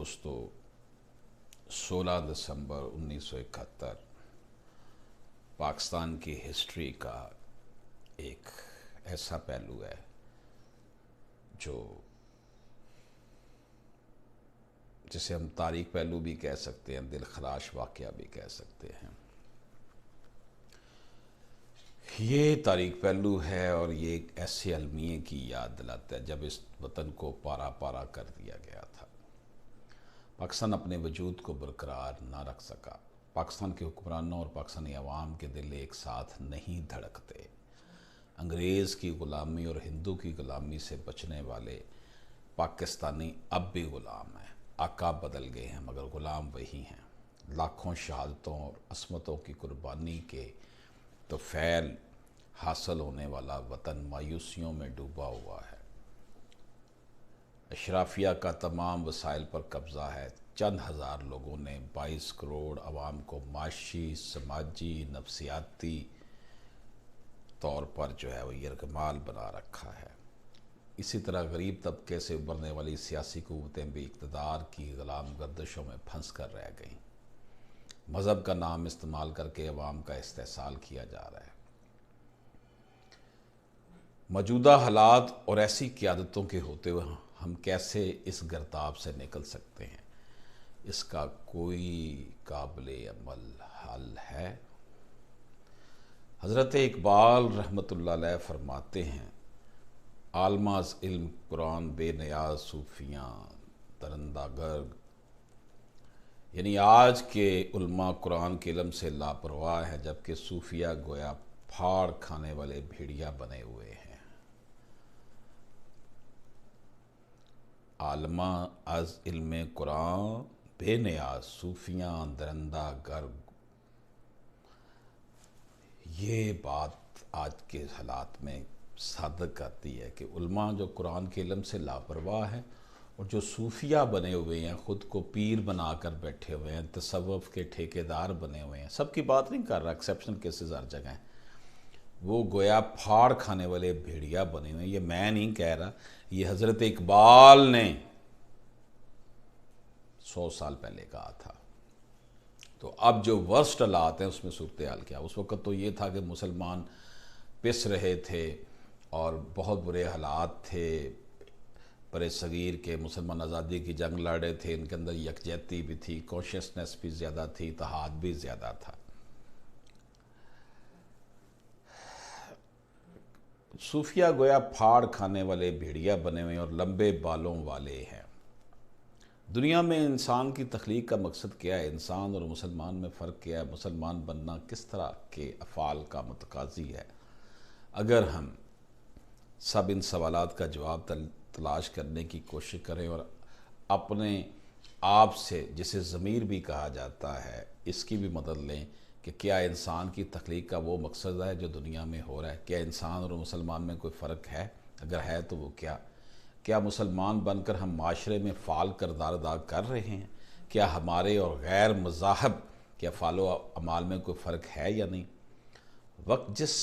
دوستو 16 دسمبر 1971 پاکستان کی ہسٹری کا ایک ایسا پہلو ہے جو جسے ہم تاریخ پہلو بھی کہہ سکتے ہیں، دل خراش واقعہ بھی کہہ سکتے ہیں۔ یہ تاریخ پہلو ہے اور یہ ایک ایسے المیے کی یاد دلاتا ہے جب اس وطن کو پارا پارا کر دیا گیا تھا۔ پاکستان اپنے وجود کو برقرار نہ رکھ سکا۔ پاکستان کے حکمرانوں اور پاکستانی عوام کے دل ایک ساتھ نہیں دھڑکتے۔ انگریز کی غلامی اور ہندو کی غلامی سے بچنے والے پاکستانی اب بھی غلام ہیں۔ آقا بدل گئے ہیں مگر غلام وہی ہیں۔ لاکھوں شہادتوں اور عصمتوں کی قربانی کے طفیل حاصل ہونے والا وطن مایوسیوں میں ڈوبا ہوا ہے۔ اشرافیہ کا تمام وسائل پر قبضہ ہے۔ چند ہزار لوگوں نے 22 کروڑ عوام کو معاشی، سماجی، نفسیاتی طور پر وہ یرغمال بنا رکھا ہے۔ اسی طرح غریب طبقے سے ابھرنے والی سیاسی قوتیں بھی اقتدار کی غلام گردشوں میں پھنس کر رہ گئیں۔ مذہب کا نام استعمال کر کے عوام کا استحصال کیا جا رہا ہے۔ موجودہ حالات اور ایسی قیادتوں کے ہوتے ہوئے ہم کیسے اس گرداب سے نکل سکتے ہیں؟ اس کا کوئی قابل عمل حل ہے؟ حضرت اقبال رحمۃ اللہ علیہ فرماتے ہیں، عالماز علم قرآن بے نیاز صوفیاں درندہ گرگ، یعنی آج کے علماء قرآن کے علم سے لاپرواہ ہیں جبکہ صوفیہ گویا پھاڑ کھانے والے بھیڑیا بنے ہوئے ہیں۔ عالماں از علم قرآن بے نیاز صوفیاں درندہ گرگ، یہ بات آج کے حالات میں صادق کرتی ہے کہ علماء جو قرآن کے علم سے لاپرواہ ہیں اور جو صوفیہ بنے ہوئے ہیں، خود کو پیر بنا کر بیٹھے ہوئے ہیں، تصوف کے ٹھیکیدار بنے ہوئے ہیں، سب کی بات نہیں کر رہا، ایکسیپشن کیسز ہر جگہ ہیں، وہ گویا پھاڑ کھانے والے بھیڑیا بنے ہوئے ہیں۔ یہ میں نہیں کہہ رہا، یہ حضرت اقبال نے 100 سال پہلے کہا تھا۔ تو اب جو ورسٹ حالات ہیں اس میں صورتحال کیا؟ اس وقت تو یہ تھا کہ مسلمان پس رہے تھے اور بہت برے حالات تھے، برے صغیر کے مسلمان آزادی کی جنگ لڑ رہے تھے، ان کے اندر یکجہتی بھی تھی، کانشیسنس بھی زیادہ تھی، اتحاد بھی زیادہ تھا۔ صوفیہ گویا پھاڑ کھانے والے بھیڑیا بنے ہوئے اور لمبے بالوں والے ہیں۔ دنیا میں انسان کی تخلیق کا مقصد کیا ہے؟ انسان اور مسلمان میں فرق کیا ہے؟ مسلمان بننا کس طرح کے افعال کا متقاضی ہے؟ اگر ہم سب ان سوالات کا جواب تلاش کرنے کی کوشش کریں اور اپنے آپ سے، جسے ضمیر بھی کہا جاتا ہے، اس کی بھی مدد لیں کہ کیا انسان کی تخلیق کا وہ مقصد ہے جو دنیا میں ہو رہا ہے؟ کیا انسان اور مسلمان میں کوئی فرق ہے؟ اگر ہے تو وہ کیا مسلمان بن کر ہم معاشرے میں فعال کردار ادا کر رہے ہیں؟ کیا ہمارے اور غیر مذاہب کے افعال و اعمال میں کوئی فرق ہے یا نہیں؟ وقت جس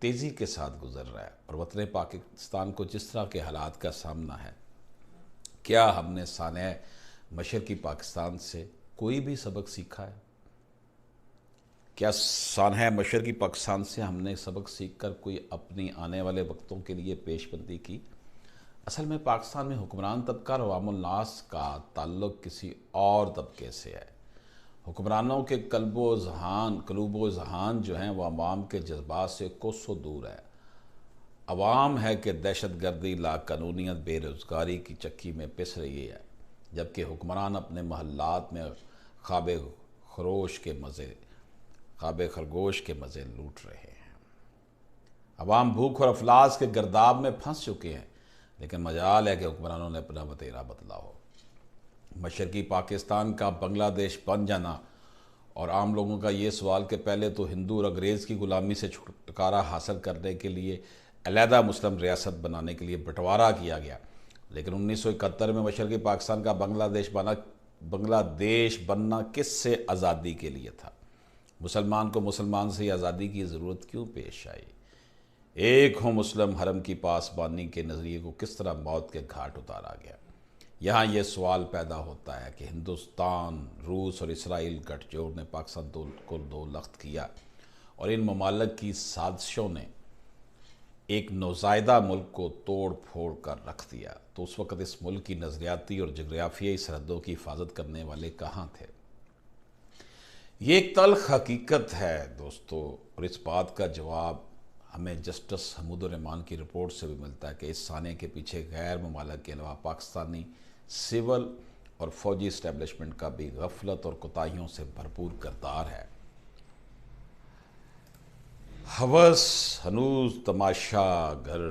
تیزی کے ساتھ گزر رہا ہے اور وطن پاکستان کو جس طرح کے حالات کا سامنا ہے، کیا ہم نے سانحہ مشرقی پاکستان سے کوئی بھی سبق سیکھا ہے؟ کیا سانحہ مشرقی پاکستان سے ہم نے سبق سیکھ کر کوئی اپنی آنے والے وقتوں کے لیے پیش بندی کی؟ اصل میں پاکستان میں حکمران طبقہ اور عوام الناس کا تعلق کسی اور طبقے سے ہے۔ حکمرانوں کے قلوب و ذہان جو ہیں وہ عوام کے جذبات سے کوسوں دور ہے۔ عوام ہے کہ دہشت گردی، لاقانونیت، بے روزگاری کی چکی میں پس رہی ہے، جبکہ حکمران اپنے محلات میں خواب خرگوش کے مزے لوٹ رہے ہیں۔ عوام بھوک اور افلاس کے گرداب میں پھنس چکے ہیں، لیکن مجال ہے کہ حکمرانوں نے اپنا وتیرہ بدلا ہو۔ مشرقی پاکستان کا بنگلہ دیش بن جانا اور عام لوگوں کا یہ سوال کہ پہلے تو ہندو اور انگریز کی غلامی سے چھٹکارا حاصل کرنے کے لیے علیحدہ مسلم ریاست بنانے کے لیے بٹوارا کیا گیا، لیکن 1971 میں مشرقی پاکستان کا بنگلہ دیش بننا کس سے آزادی کے لیے تھا؟ مسلمان کو مسلمان سے آزادی کی ضرورت کیوں پیش آئی؟ ایک ہو مسلم حرم کی پاسبانی کے نظریے کو کس طرح موت کے گھاٹ اتارا گیا؟ यहाँ ये सवाल पैदा होता है कि हिंदुस्तान, रूस और इसराइल गठजोड़ ने पाकिस्तान को दो लख्त किया और इन ममालिक की साजिशों ने एक नौज़ायदा मुल्क को तोड़ फोड़ कर रख दिया, तो उस वक़्त इस मुल्क की नज़रियाती और जगराफियाई सरहदों की हिफाजत करने वाले कहाँ थे? ये एक तल्ख हकीकत है दोस्तों, और इस बात का जवाब हमें जस्टिस हमीदुर रहमान की रिपोर्ट से भी मिलता है कि इस साने के पीछे गैर ममालिक के अलावा पाकिस्तानी सिविल और फौजी इस्टेब्लिशमेंट का भी गफलत और कोताहियों से भरपूर किरदार है। हवस हनूज तमाशा घर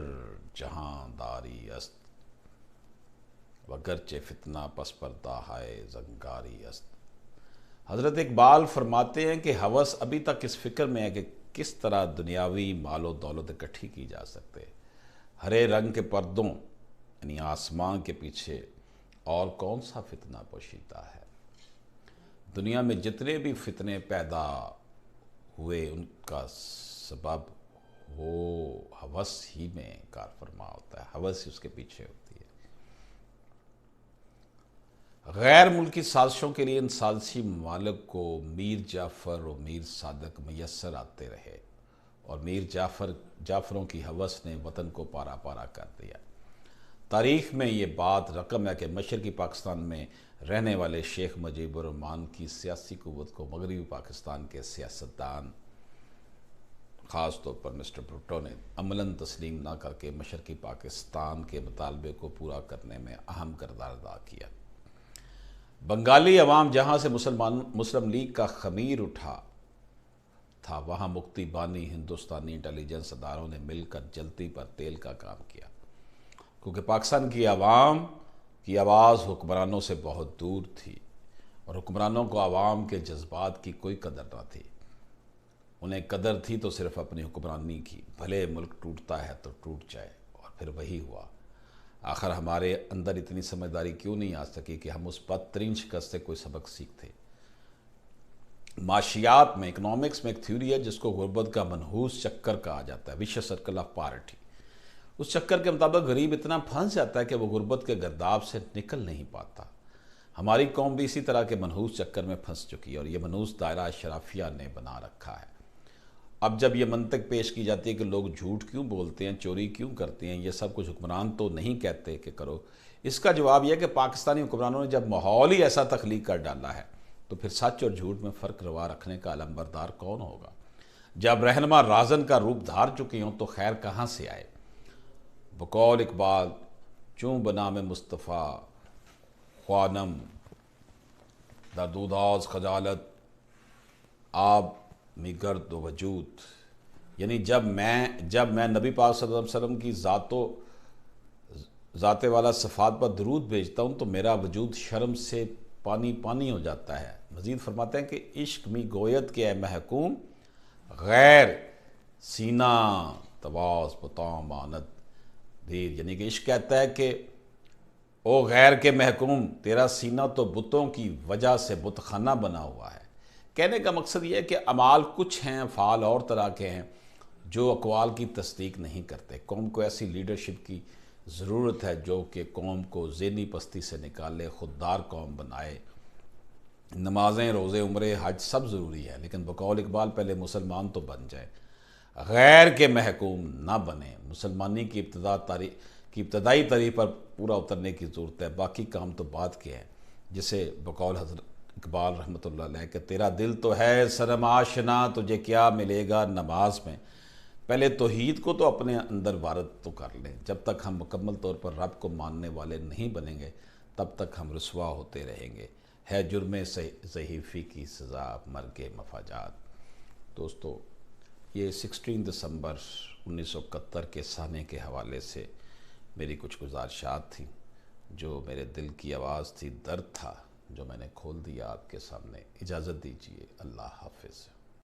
जहां दारी अस्त, वगरचे फितना पस पर्दा हाय जंगारी अस्त। हज़रत इकबाल फरमाते हैं कि हवस अभी तक इस फिक्र में है कि किस तरह दुनियावी मालो दौलत इकट्ठी की जा सकते। हरे रंग के पर्दों यानी आसमां के पीछे और कौन सा फितना पोशीदा है। दुनिया में जितने भी फितने पैदा हुए उनका सबब वो हवस ही में कार फरमा होता है, हवस ही उसके पीछे होती है। गैर मुल्की साजिशों के लिए इन साजिशी ममालिक को मीर जाफ़र और मीर सादक मैसर आते रहे और मीर जाफ़रों की हवस ने वतन को पारा पारा कर दिया। तारीख़ में ये बात रकम है कि मशरक़ी पाकिस्तान में रहने वाले शेख मुजीबुर रहमान की सियासी क़ुव्वत को मगरबी पाकिस्तान के सियासतदान ख़ास तौर पर मिस्टर भुट्टो ने अमलन तस्लीम ना करके मशरक़ी पाकिस्तान के मुतालबे को पूरा करने में अहम किरदार अदा किया। बंगाली अवाम जहाँ से मुस्लिम लीग का खमीर उठा था, वहाँ मुक्ति बानी हिंदुस्तानी इंटेलिजेंस अदारों ने मिलकर जलती पर तेल का काम किया, क्योंकि पाकिस्तान की आवाम की आवाज़ हुक्मरानों से बहुत दूर थी और हुक्मरानों को आवाम के जज्बात की कोई कदर न थी। उन्हें कदर थी तो सिर्फ अपनी हुक्मरानी की, भले मुल्क टूटता है तो टूट जाए, और फिर वही हुआ। आखिर हमारे अंदर इतनी समझदारी क्यों नहीं आ सकी कि हम उस बदतरीन शिकस्त से कोई सबक सीखते। माशियात में, इकनॉमिक्स में एक थ्योरी है जिसको गुर्बत का मनहूस चक्कर कहा जाता है, विशियस सर्कल ऑफ पॉवर्टी। उस चक्कर के मुताबिक गरीब इतना फंस जाता है कि वो गुर्बत के गर्दाब से निकल नहीं पाता। हमारी कौम भी इसी तरह के मनहूस चक्कर में फंस चुकी है और ये मनहूस दायरा शराफिया ने बना रखा है। अब जब ये मंतक पेश की जाती है कि लोग झूठ क्यों बोलते हैं, चोरी क्यों करते हैं, ये सब कुछ हुक्मरान तो नहीं कहते कि करो, इसका जवाब यह कि पाकिस्तानी हुक्मरानों ने जब माहौल ही ऐसा तख्लीक कर डाला है तो फिर सच और झूठ में फ़र्क रवा रखने का अलंबरदार कौन होगा। जब रहनुमा राजन का रूप धार चुके हों तो खैर कहाँ से आए। बकौल इकबाल चूँ बना में मुस्तफ़ा ख्वानम दर्दुदाज खजालत आप मिगर्द वजूद, यानी जब मैं नबी पाक सल्लल्लाहु अलैहि वसल्लम की ज़ाते वाला सफ़ात पर दरूद भेजता हूँ तो मेरा वजूद शर्म से पानी पानी हो जाता है। मज़ीद फरमाते हैं कि इश्क मी गोयत के ए महकूम गैर सीना तवास बताम मानत धीर, यानी कि इश्क कहता है कि ओ गैर के महकूम, तेरा सीना तो बुतों की वजह से बुतखाना बना हुआ है। कहने का मकसद ये है कि अमाल कुछ हैं, अफ़ाल और तरह के हैं जो अक़वाल की तस्दीक नहीं करते। कौम को ऐसी लीडरशिप की ज़रूरत है जो कि कौम को ज़हनी पस्ती से निकाले, खुददार कौम बनाए। नमाज़ें, रोज़े, उम्रे, हज सब ज़रूरी है, लेकिन बकौल इकबाल पहले मुसलमान तो बन जाए, गैर के महकूम ना बने। मुसलमानी की इब्तदाई तारीख़ पर पूरा उतरने की ज़रूरत है, बाकी काम तो बात के हैं। जिसे बकौल हज़रत इकबाल रहमतुल्लाह अलैह कि तेरा दिल तो है सरम आशना, तुझे क्या मिलेगा नमाज में। पहले तौहीद को तो अपने अंदर वारद तो कर लें। जब तक हम मुकम्मल तौर पर रब को मानने वाले नहीं बनेंगे तब तक हम रुसवा होते रहेंगे। है जुर्म ज़हीफ़ी की सज़ा मर्ग मफाजात। दोस्तों, ये 16 दिसंबर 1971 के साने के हवाले से मेरी कुछ गुज़ारिशात थी, जो मेरे दिल की आवाज़ थी, दर्द था जो मैंने खोल दिया आपके सामने। इजाज़त दीजिए, अल्लाह हाफ़िज़।